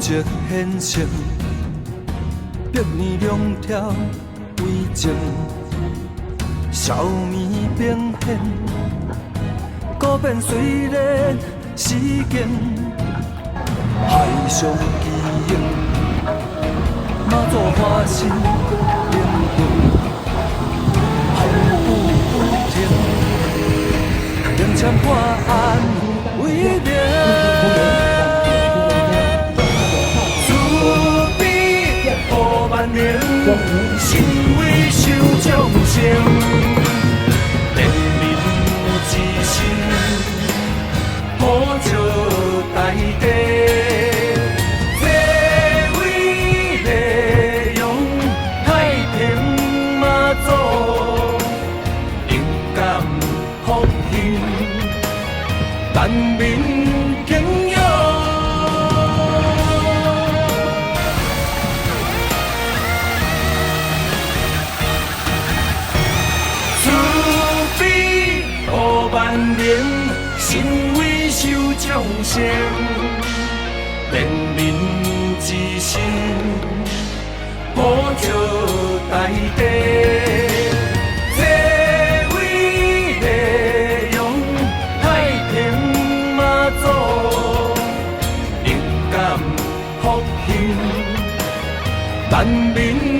迹现成，百年龙条为证，消弭变现，故变虽然时间，海上奇影，马祖花心灵魂，风雨不停，两枪破案为名。心为受众生，人民之心，护着大地。这位内容太平马祖，勇敢福幸，万民敬仰。万年心为受众生，人民之心，保着大地。这位内容太平马祖，勇敢福幸，万民。